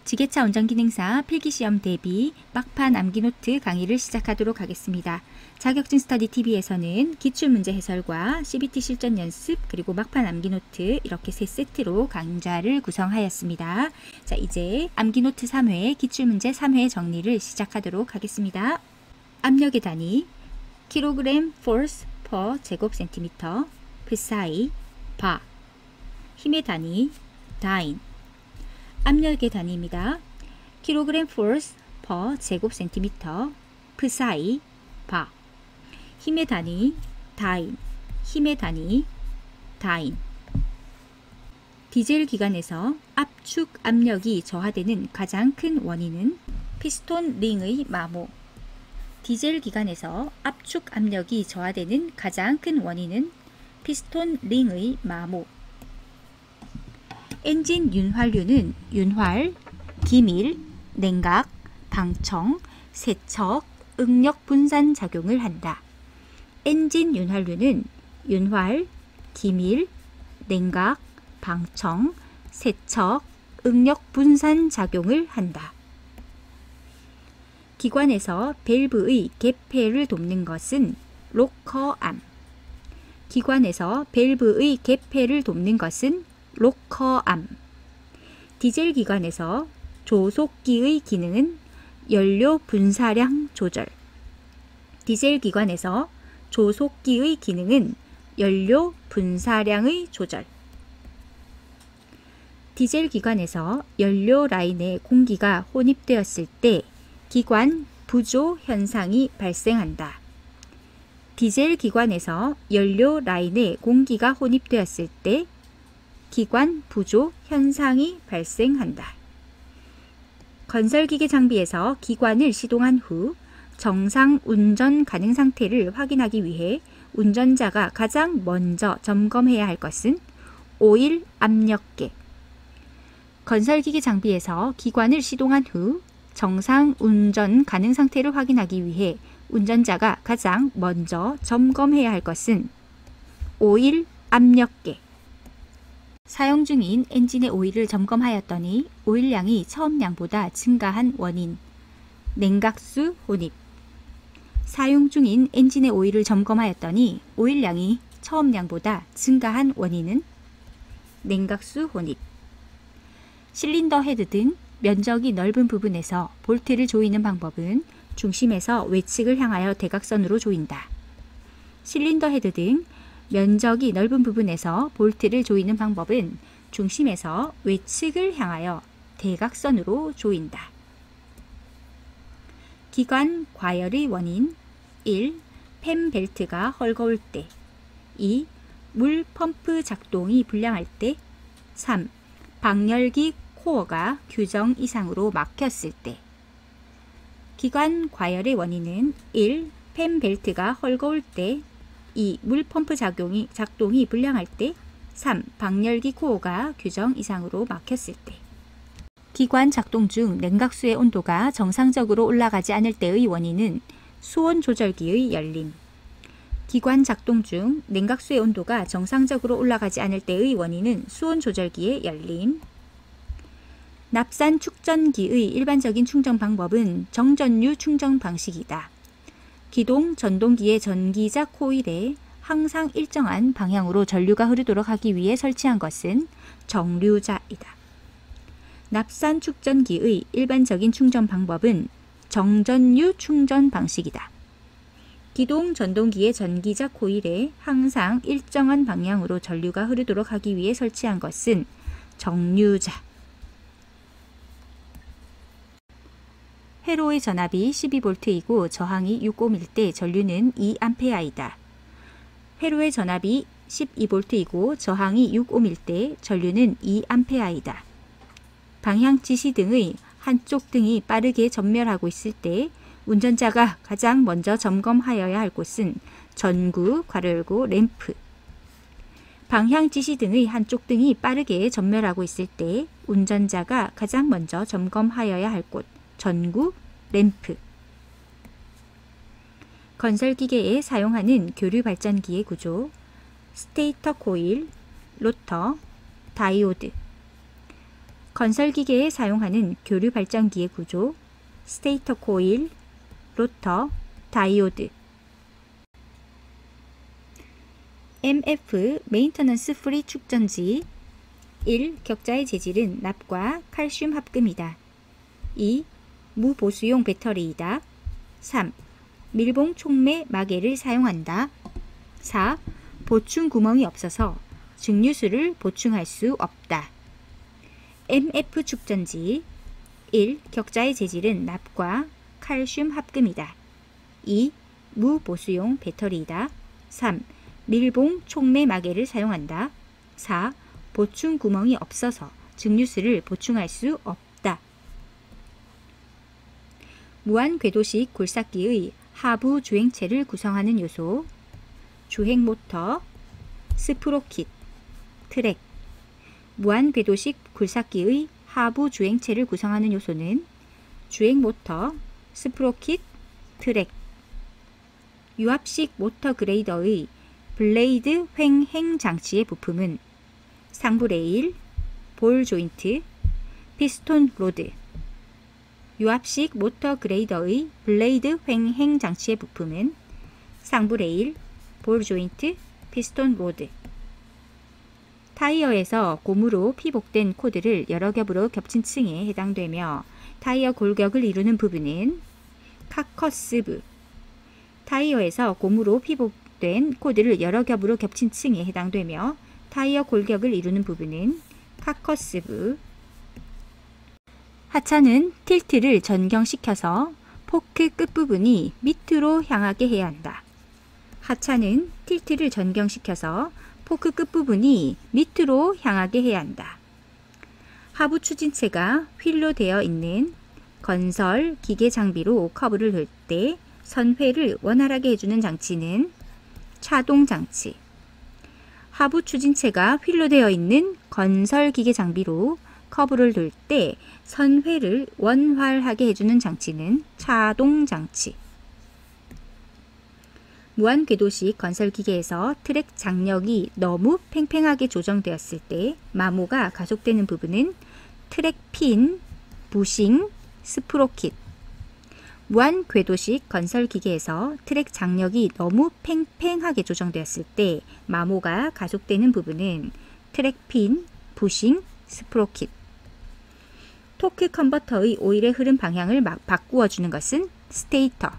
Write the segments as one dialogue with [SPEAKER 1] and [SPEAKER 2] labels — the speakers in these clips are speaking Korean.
[SPEAKER 1] 지게차 운전 기능사 필기시험 대비 막판 암기노트 강의를 시작하도록 하겠습니다. 자격증 스터디 TV에서는 기출문제 해설과 CBT 실전 연습 그리고 막판 암기노트 이렇게 세 세트로 강좌를 구성하였습니다. 자, 이제 암기노트 3회, 기출문제 3회 정리를 시작하도록 하겠습니다. 압력의 단위 킬로그램 force per 제곱센티미터, psi, 바. 힘의 단위 dyne. 압력의 단위입니다. 킬로그램 force per 제곱센티미터, psi, 바. 힘의 단위 dyne. 힘의 단위 dyne. 디젤 기관에서 압축 압력이 저하되는 가장 큰 원인은 피스톤 링의 마모. 디젤 기관에서 압축 압력이 저하되는 가장 큰 원인은 피스톤 링의 마모. 엔진 윤활유는 윤활, 기밀, 냉각, 방청, 세척, 응력 분산 작용을 한다. 엔진 윤활유는 윤활, 기밀, 냉각, 방청, 세척, 응력 분산 작용을 한다. 기관에서 밸브의 개폐를 돕는 것은 로커암. 기관에서 밸브의 개폐를 돕는 것은 로커암. 디젤 기관에서 조속기의 기능은 연료 분사량 조절. 디젤 기관에서 조속기의 기능은 연료 분사량의 조절. 디젤 기관에서 연료 라인에 공기가 혼입되었을 때 기관 부조 현상이 발생한다. 디젤 기관에서 연료 라인에 공기가 혼입되었을 때 기관 부조 현상이 발생한다. 건설기계 장비에서 기관을 시동한 후 정상 운전 가능 상태를 확인하기 위해 운전자가 가장 먼저 점검해야 할 것은 오일 압력계. 건설기계 장비에서 기관을 시동한 후 정상 운전 가능 상태를 확인하기 위해 운전자가 가장 먼저 점검해야 할 것은 오일 압력계. 사용 중인 엔진의 오일을 점검하였더니 오일량이 처음량보다 증가한 원인 냉각수 혼입. 사용 중인 엔진의 오일을 점검하였더니 오일량이 처음량보다 증가한 원인은 냉각수 혼입. 실린더 헤드 등 면적이 넓은 부분에서 볼트를 조이는 방법은 중심에서 외측을 향하여 대각선으로 조인다. 실린더 헤드 등 면적이 넓은 부분에서 볼트를 조이는 방법은 중심에서 외측을 향하여 대각선으로 조인다. 기관 과열의 원인 1. 펜 벨트가 헐거울 때 2. 물 펌프 작동이 불량할 때 3. 방열기 코어가 규정 이상으로 막혔을 때. 기관 과열의 원인은 1. 펜 벨트가 헐거울 때 2. 물 펌프 작동이 불량할 때 3. 방열기 코어가 규정 이상으로 막혔을 때. 기관 작동 중 냉각수의 온도가 정상적으로 올라가지 않을 때의 원인은 수온 조절기의 열림. 기관 작동 중 냉각수의 온도가 정상적으로 올라가지 않을 때의 원인은 수온 조절기의 열림. 납산 축전기의 일반적인 충전 방법은 정전류 충전 방식이다. 기동 전동기의 전기자 코일에 항상 일정한 방향으로 전류가 흐르도록 하기 위해 설치한 것은 정류자이다. 납산 축전기의 일반적인 충전 방법은 정전류 충전 방식이다. 기동 전동기의 전기자 코일에 항상 일정한 방향으로 전류가 흐르도록 하기 위해 설치한 것은 정류자. 회로의 전압이 12V이고 저항이 6옴일 때 전류는 2A이다. 회로의 전압이 12V이고 저항이 6옴일 때 전류는 2A이다. 방향 지시 등의 한쪽 등이 빠르게 전멸하고 있을 때 운전자가 가장 먼저 점검하여야 할 곳은 전구, 괄호 열고 램프. 방향 지시 등의 한쪽 등이 빠르게 전멸하고 있을 때 운전자가 가장 먼저 점검하여야 할 곳, 전구, 램프. 건설기계에 사용하는 교류 발전기의 구조, 스테이터 코일, 로터, 다이오드. 건설기계에 사용하는 교류 발전기의 구조, 스테이터 코일, 로터, 다이오드. MF 메인터넌스 프리 축전지. 1. 격자의 재질은 납과 칼슘 합금이다. 2. 무보수용 배터리이다. 3. 밀봉 촉매 마개를 사용한다. 4. 보충 구멍이 없어서 증류수를 보충할 수 없다. MF 축전지. 1. 격자의 재질은 납과 칼슘 합금이다. 2. 무보수용 배터리이다. 3. 밀봉 촉매 마개를 사용한다. 4. 보충 구멍이 없어서 증류수를 보충할 수 없다. 무한 궤도식 굴삭기의 하부 주행체를 구성하는 요소, 주행 모터, 스프로킷, 트랙. 무한 궤도식 굴삭기의 하부 주행체를 구성하는 요소는 주행 모터, 스프로킷, 트랙. 유압식 모터 그레이더의 블레이드 횡행 장치의 부품은 상부 레일, 볼 조인트, 피스톤 로드. 유압식 모터 그레이더의 블레이드 횡행 장치의 부품은 상부 레일, 볼 조인트, 피스톤 로드. 타이어에서 고무로 피복된 코드를 여러 겹으로 겹친 층에 해당되며 타이어 골격을 이루는 부분은 카커스부. 타이어에서 고무로 피복된 코드를 여러 겹으로 겹친 층에 해당되며 타이어 골격을 이루는 부분은 카커스부. 하차는 틸트를 전경시켜서 포크 끝부분이 밑으로 향하게 해야 한다. 하차는 틸트를 전경시켜서 포크 끝부분이 밑으로 향하게 해야 한다. 하부 추진체가 휠로 되어 있는 건설 기계 장비로 커브를 돌 때 선회를 원활하게 해주는 장치는 차동 장치. 하부 추진체가 휠로 되어 있는 건설 기계 장비로 커브를 돌 때 선회를 원활하게 해주는 장치는 차동 장치. 무한 궤도식 건설 기계에서 트랙 장력이 너무 팽팽하게 조정되었을 때 마모가 가속되는 부분은 트랙 핀, 부싱, 스프로킷. 무한 궤도식 건설 기계에서 트랙 장력이 너무 팽팽하게 조정되었을 때 마모가 가속되는 부분은 트랙 핀, 부싱, 스프로킷. 토크 컨버터의 오일의 흐름 방향을 바꾸어 주는 것은 스테이터.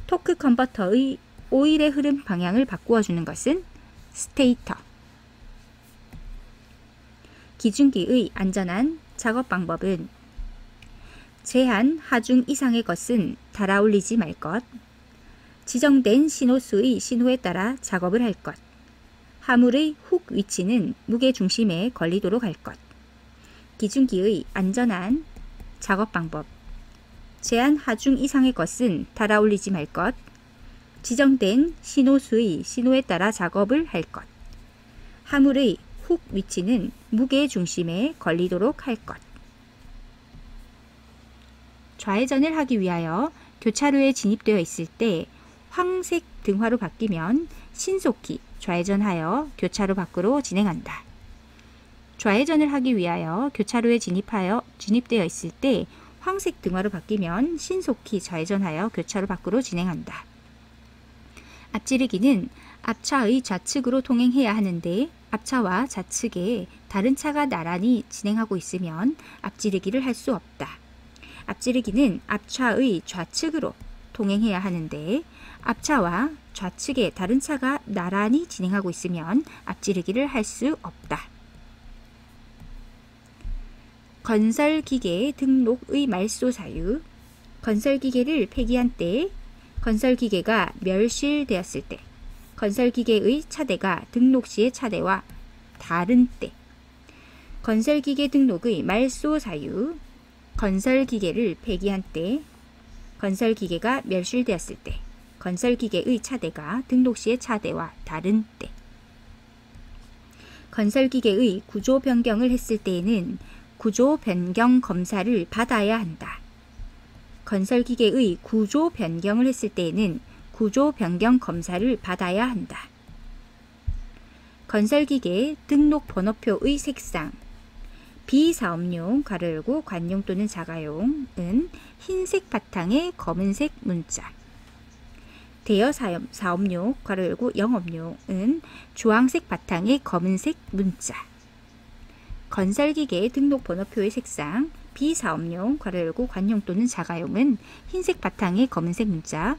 [SPEAKER 1] 토크 컨버터의 오일의 흐름 방향을 바꾸어 주는 것은 스테이터. 기중기의 안전한 작업 방법은 제한 하중 이상의 것은 달아올리지 말 것, 지정된 신호수의 신호에 따라 작업을 할 것, 화물의 훅 위치는 무게 중심에 걸리도록 할 것. 기중기의 안전한 작업 방법. 제한 하중 이상의 것은 달아올리지 말 것, 지정된 신호수의 신호에 따라 작업을 할 것, 화물의 훅 위치는 무게 중심에 걸리도록 할 것. 좌회전을 하기 위하여 교차로에 진입되어 있을 때 황색 등화로 바뀌면 신속히 좌회전하여 교차로 밖으로 진행한다. 좌회전을 하기 위하여 교차로에 진입되어 있을 때 황색 등화로 바뀌면 신속히 좌회전하여 교차로 밖으로 진행한다. 앞지르기는 앞차의 좌측으로 통행해야 하는데 앞차와 좌측에 다른 차가 나란히 진행하고 있으면 앞지르기를 할 수 없다. 앞지르기는 앞차의 좌측으로 통행해야 하는데 앞차와 좌측에 다른 차가 나란히 진행하고 있으면 앞지르기를 할 수 없다. 건설기계 등록의 말소 사유. 건설기계를 폐기한 때, 건설기계가 멸실되었을 때, 건설기계의 차대가 등록시의 차대와 다른 때. 건설기계 등록의 말소 사유. 건설기계를 폐기한 때, 건설기계가 멸실되었을 때, 건설기계의 차대가 등록시의 차대와 다른 때. 건설기계의 구조 변경을 했을 때에는 구조 변경 검사를 받아야 한다. 건설기계의 구조 변경을 했을 때에는 구조 변경 검사를 받아야 한다. 건설기계 등록 번호표의 색상. 비사업용 가로 열고 관용 또는 자가용은 흰색 바탕에 검은색 문자. 대여 사업용 가로 열고 영업용은 주황색 바탕에 검은색 문자. 건설기계 등록 번호표의 색상 비사업용 가로 열고 관용 또는 자가용은 흰색 바탕에 검은색 문자.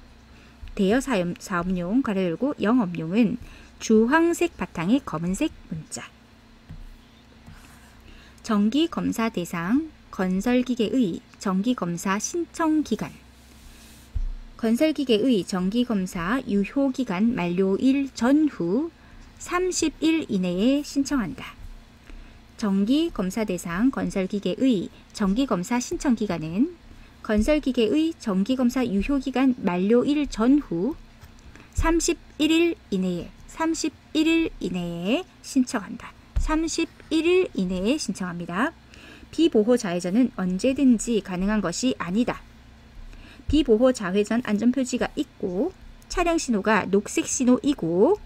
[SPEAKER 1] 대여 사업용 가로 열고 영업용은 주황색 바탕에 검은색 문자. 정기검사 대상 건설기계의 정기검사 신청기간. 건설기계의 정기검사 유효기간 만료일 전후 30일 이내에 신청한다. 정기검사 대상 건설기계의 정기검사 신청기간은 건설기계의 정기검사 유효기간 만료일 전후 31일 이내에 신청한다. 31일 이내에 신청합니다. 비보호 좌회전은 언제든지 가능한 것이 아니다. 비보호 좌회전 안전표지가 있고 차량 신호가 녹색 신호이고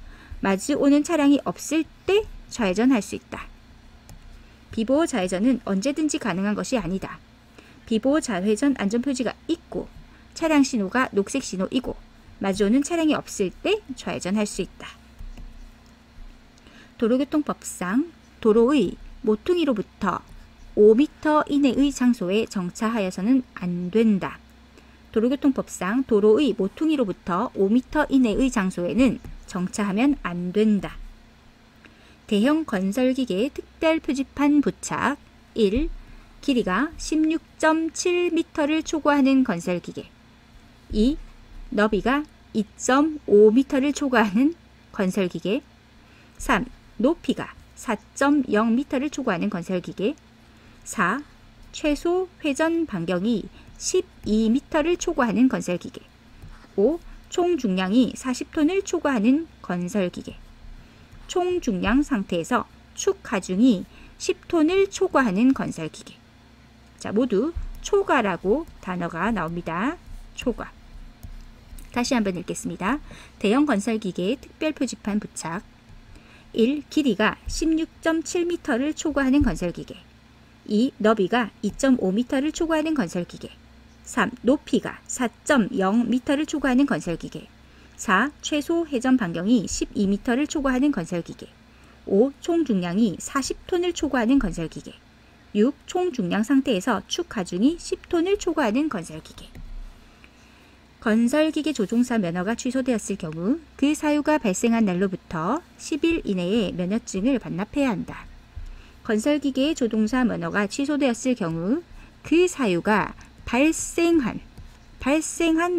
[SPEAKER 1] 마주오는 차량이 없을 때 좌회전할 수 있다. 비보호 좌회전은 언제든지 가능한 것이 아니다. 비보호 좌회전 안전표지가 있고 차량 신호가 녹색 신호이고 마주오는 차량이 없을 때 좌회전할 수 있다. 도로교통법상 도로의 모퉁이로부터 5m 이내의 장소에 정차하여서는 안 된다. 도로교통법상 도로의 모퉁이로부터 5m 이내의 장소에는 정차하면 안 된다. 대형 건설기계 특별 표지판 부착 1. 길이가 16.7m를 초과하는 건설기계 2. 너비가 2.5m를 초과하는 건설기계 3. 높이가 4.0m를 초과하는 건설기계 4. 최소 회전 반경이 12m를 초과하는 건설기계 5. 총 중량이 40톤을 초과하는 건설기계 총 중량 상태에서 축 하중이 10톤을 초과하는 건설기계. 자, 모두 초과라고 단어가 나옵니다. 초과. 다시 한번 읽겠습니다. 대형 건설기계 특별 표지판 부착 1. 길이가 16.7m를 초과하는 건설기계 2. 너비가 2.5m를 초과하는 건설기계 3. 높이가 4.0m를 초과하는 건설기계 4. 최소 회전 반경이 12m를 초과하는 건설기계 5. 총 중량이 40톤을 초과하는 건설기계 6. 총 중량 상태에서 축 하중이 10톤을 초과하는 건설기계. 건설기계 조종사 면허가 취소되었을 경우 그 사유가 발생한 날로부터 10일 이내에 면허증을 반납해야 한다. 건설기계 조종사 면허가 취소되었을 경우 그 사유가 발생한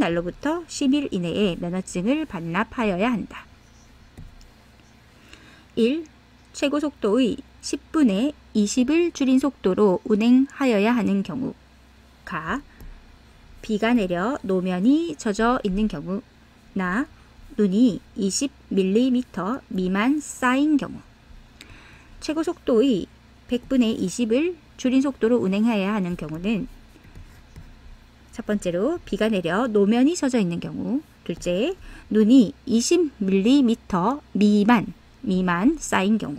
[SPEAKER 1] 날로부터 10일 이내에 면허증을 반납하여야 한다. 1. 최고속도의 10분의 20을 줄인 속도로 운행하여야 하는 경우 가. 비가 내려 노면이 젖어 있는 경우 나. 눈이 20mm 미만 쌓인 경우. 최고속도의 100분의 20을 줄인 속도로 운행하여야 하는 경우는 첫 번째로 비가 내려 노면이 젖어 있는 경우, 둘째 눈이 20mm 미만 쌓인 경우.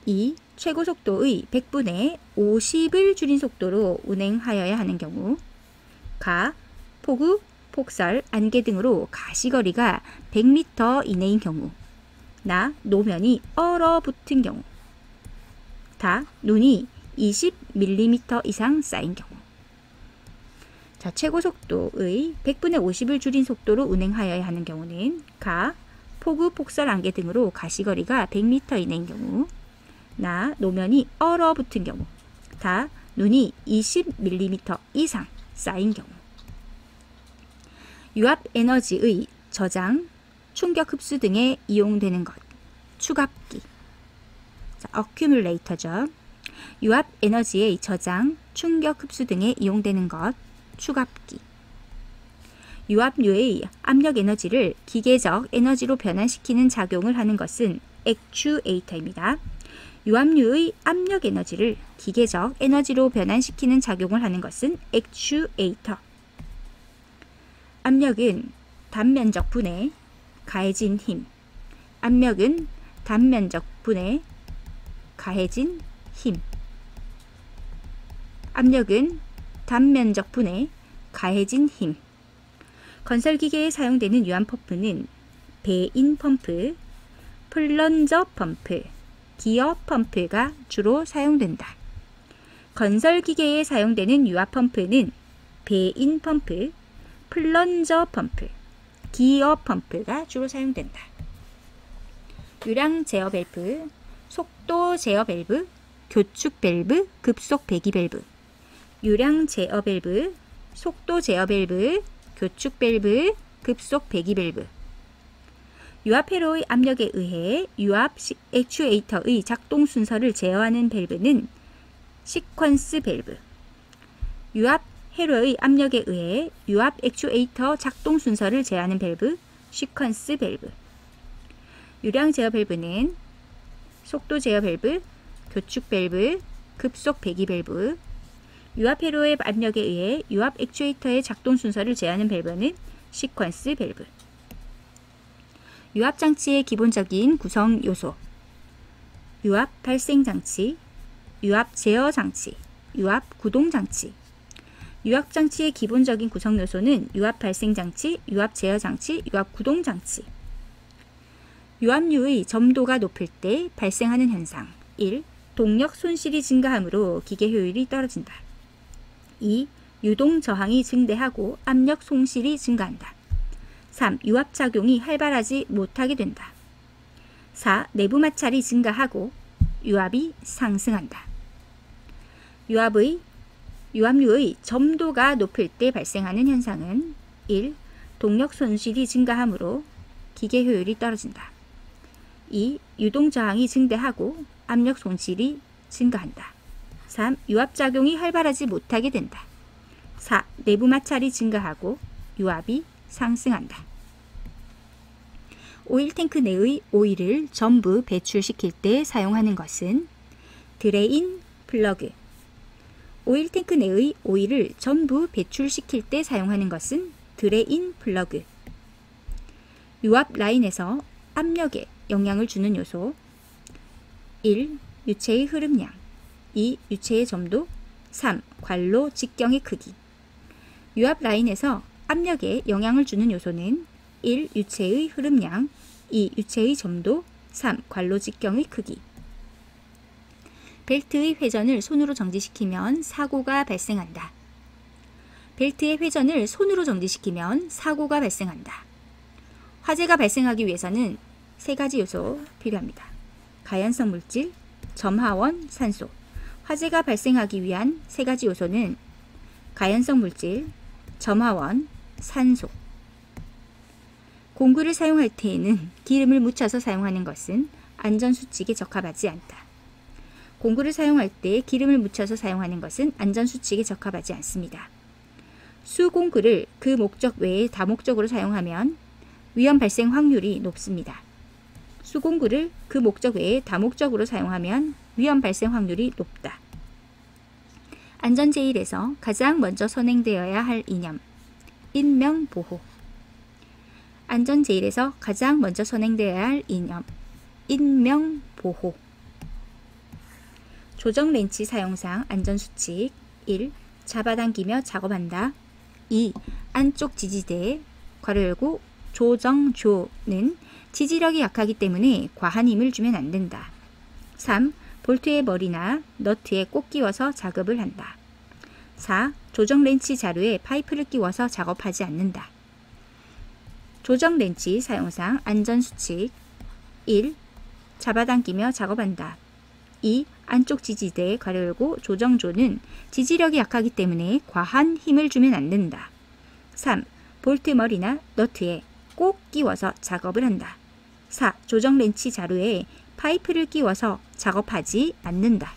[SPEAKER 1] 2. 최고속도의 100분의 50을 줄인 속도로 운행하여야 하는 경우 가. 폭우, 폭설, 안개 등으로 가시거리가 100m 이내인 경우 나. 노면이 얼어붙은 경우 다. 눈이 20mm 이상 쌓인 경우. 자, 최고속도의 100분의 50을 줄인 속도로 운행하여야 하는 경우는 가. 폭우, 폭설, 안개 등으로 가시거리가 100m 이내인 경우 나. 노면이 얼어붙은 경우 다. 눈이 20mm 이상 쌓인 경우. 유압에너지의 저장, 충격 흡수 등에 이용되는 것. 추갑기. 자, 어큐뮬레이터죠. 유압 에너지의 저장, 충격 흡수 등에 이용되는 것. 추갑기. 유압류의 압력 에너지를 기계적 에너지로 변환시키는 작용을 하는 것은 액추에이터입니다. 유압류의 압력 에너지를 기계적 에너지로 변환시키는 작용을 하는 것은 액추에이터. 압력은 단면적 분해, 가해진 힘. 압력은 단면적 분해, 가해진 힘. 압력은 단면적 분의 가해진 힘. 건설기계에 사용되는 유압 펌프는 배인 펌프, 플런저 펌프, 기어 펌프가 주로 사용된다. 건설기계에 사용되는 유압 펌프는 배인 펌프, 플런저 펌프, 기어 펌프가 주로 사용된다. 유량 제어 밸브, 속도 제어 밸브, 교축 밸브, 급속 배기 밸브. 유량 제어 밸브, 속도 제어 밸브, 교축 밸브, 급속 배기 밸브. 유압 회로의 압력에 의해 유압 액추에이터의 작동 순서를 제어하는 밸브는 시퀀스 밸브. 유압 회로의 압력에 의해 유압 액추에이터 작동 순서를 제어하는 밸브, 시퀀스 밸브. 유량 제어 밸브는 속도 제어 밸브, 교축 밸브, 급속 배기 밸브. 유압 회로의 압력에 의해 유압 액추에이터의 작동 순서를 제어하는 밸브는 시퀀스 밸브. 유압 장치의 기본적인 구성 요소. 유압 발생 장치, 유압 제어 장치, 유압 구동 장치. 유압 장치의 기본적인 구성 요소는 유압 발생 장치, 유압 제어 장치, 유압 구동 장치. 유압류의 점도가 높을 때 발생하는 현상. 1. 동력 손실이 증가하므로 기계 효율이 떨어진다. 2. 유동 저항이 증대하고 압력 손실이 증가한다. 3. 유압 작용이 활발하지 못하게 된다. 4. 내부 마찰이 증가하고 유압이 상승한다. 유압류의 점도가 높을 때 발생하는 현상은 1. 동력 손실이 증가하므로 기계 효율이 떨어진다. 2. 유동 저항이 증대하고 압력 손실이 증가한다. 3. 유압 작용이 활발하지 못하게 된다. 4. 내부 마찰이 증가하고 유압이 상승한다. 오일 탱크 내의 오일을 전부 배출시킬 때 사용하는 것은 드레인 플러그. 오일 탱크 내의 오일을 전부 배출시킬 때 사용하는 것은 드레인 플러그. 유압 라인에서 압력에 영향을 주는 요소. 1. 유체의 흐름량. 2. 유체의 점도. 3. 관로 직경의 크기. 유압 라인에서 압력에 영향을 주는 요소는 1. 유체의 흐름량, 2. 유체의 점도, 3. 관로 직경의 크기. 벨트의 회전을 손으로 정지시키면 사고가 발생한다. 벨트의 회전을 손으로 정지시키면 사고가 발생한다. 화재가 발생하기 위해서는 세 가지 요소 필요합니다. 가연성 물질, 점화원, 산소. 화재가 발생하기 위한 세 가지 요소는 가연성 물질, 점화원, 산소. 공구를 사용할 때에는 기름을 묻혀서 사용하는 것은 안전수칙에 적합하지 않다. 공구를 사용할 때 기름을 묻혀서 사용하는 것은 안전수칙에 적합하지 않습니다. 수공구를 그 목적 외에 다목적으로 사용하면 위험 발생 확률이 높습니다. 수공구를 그 목적 외에 다목적으로 사용하면 위험 발생 확률이 높다. 안전제일에서 가장 먼저 선행되어야 할 이념, 인명보호. 안전제일에서 가장 먼저 선행되어야 할 이념, 인명보호. 조정렌치 사용상 안전수칙. 1. 잡아당기며 작업한다. 2. 안쪽 지지대 괄호 열고 조정조는 지지력이 약하기 때문에 과한 힘을 주면 안 된다. 3. 볼트의 머리나 너트에 꼭 끼워서 작업을 한다. 4. 조정렌치 자루에 파이프를 끼워서 작업하지 않는다. 조정렌치 사용상 안전수칙. 1. 잡아당기며 작업한다. 2. 안쪽 지지대 괄호 열고 조정조는 지지력이 약하기 때문에 과한 힘을 주면 안 된다. 3. 볼트 머리나 너트에 꼭 끼워서 작업을 한다. 4. 조정렌치 자루에 파이프를 끼워서 작업하지 않는다.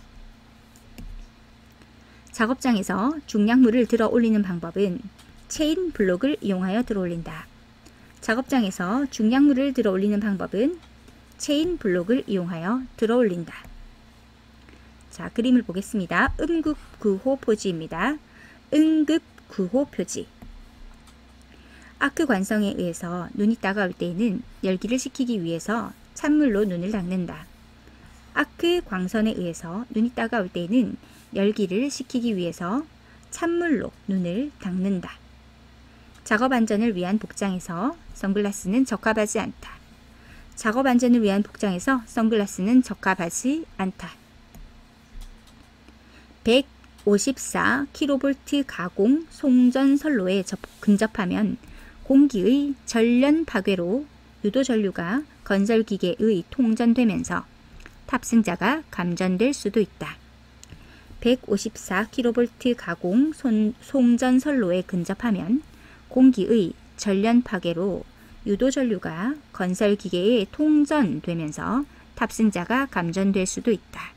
[SPEAKER 1] 작업장에서 중량물을 들어 올리는 방법은 체인 블록을 이용하여 들어 올린다. 작업장에서 중량물을 들어 올리는 방법은 체인 블록을 이용하여 들어 올린다. 자, 그림을 보겠습니다. 응급구호 표지입니다. 응급구호 표지. 아크 관성에 의해서 눈이 따가울 때에는 열기를 식히기 위해서 찬물로 눈을 닦는다. 아크 광선에 의해서 눈이 따가울 때에는 열기를 식히기 위해서 찬물로 눈을 닦는다. 작업 안전을 위한 복장에서 선글라스는 적합하지 않다. 작업 안전을 위한 복장에서 선글라스는 적합하지 않다. 154kV 가공 송전 선로에 근접하면 공기의 전련 파괴로 유도 전류가 건설기계의 통전되면서 탑승자가 감전될 수도 있다. 154kV 가공 송전 선로에 근접하면 공기의 전련 파괴로 유도 전류가 건설기계에 통전되면서 탑승자가 감전될 수도 있다.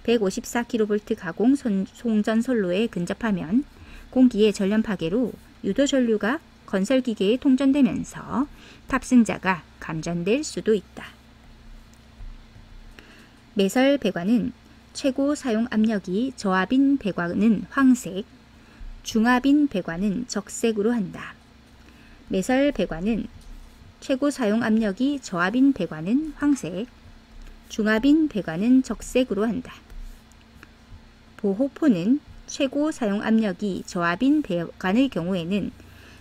[SPEAKER 1] 154kV 가공 송전 선로에 근접하면 공기의 전련 파괴로 유도 전류가 건설기계에 통전되면서 탑승자가 감전될 수도 있다. 매설 배관은 최고 사용 압력이 저압인 배관은 황색, 중압인 배관은 적색으로 한다. 매설 배관은 최고 사용 압력이 저압인 배관은 황색, 중압인 배관은 적색으로 한다. 보호포는 최고 사용 압력이 저압인 배관의 경우에는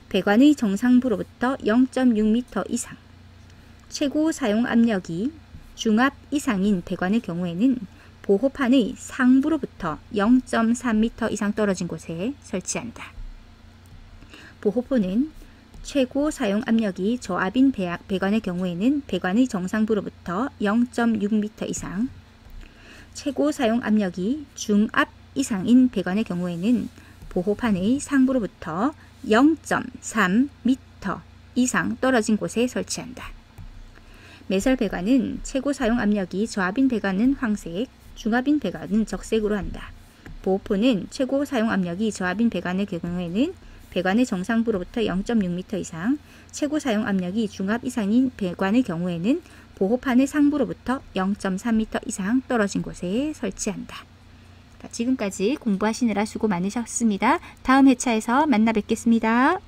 [SPEAKER 1] 배관의 정상부로부터 0.6m 이상, 최고 사용 압력이 중압 이상인 배관의 경우에는 보호판의 상부로부터 0.3m 이상 떨어진 곳에 설치한다. 보호포는 최고 사용 압력이 저압인 배관의 경우에는 배관의 정상부로부터 0.6m 이상, 최고 사용 압력이 중압 이상인 배관의 경우에는 보호판의 상부로부터 0.3m 이상 떨어진 곳에 설치한다. 매설 배관은 최고 사용 압력이 저압인 배관은 황색, 중압인 배관은 적색으로 한다. 보호포는 최고 사용 압력이 저압인 배관의 경우에는 배관의 정상부로부터 0.6m 이상, 최고 사용 압력이 중압 이상인 배관의 경우에는 보호판의 상부로부터 0.3m 이상 떨어진 곳에 설치한다. 지금까지 공부하시느라 수고 많으셨습니다. 다음 회차에서 만나 뵙겠습니다.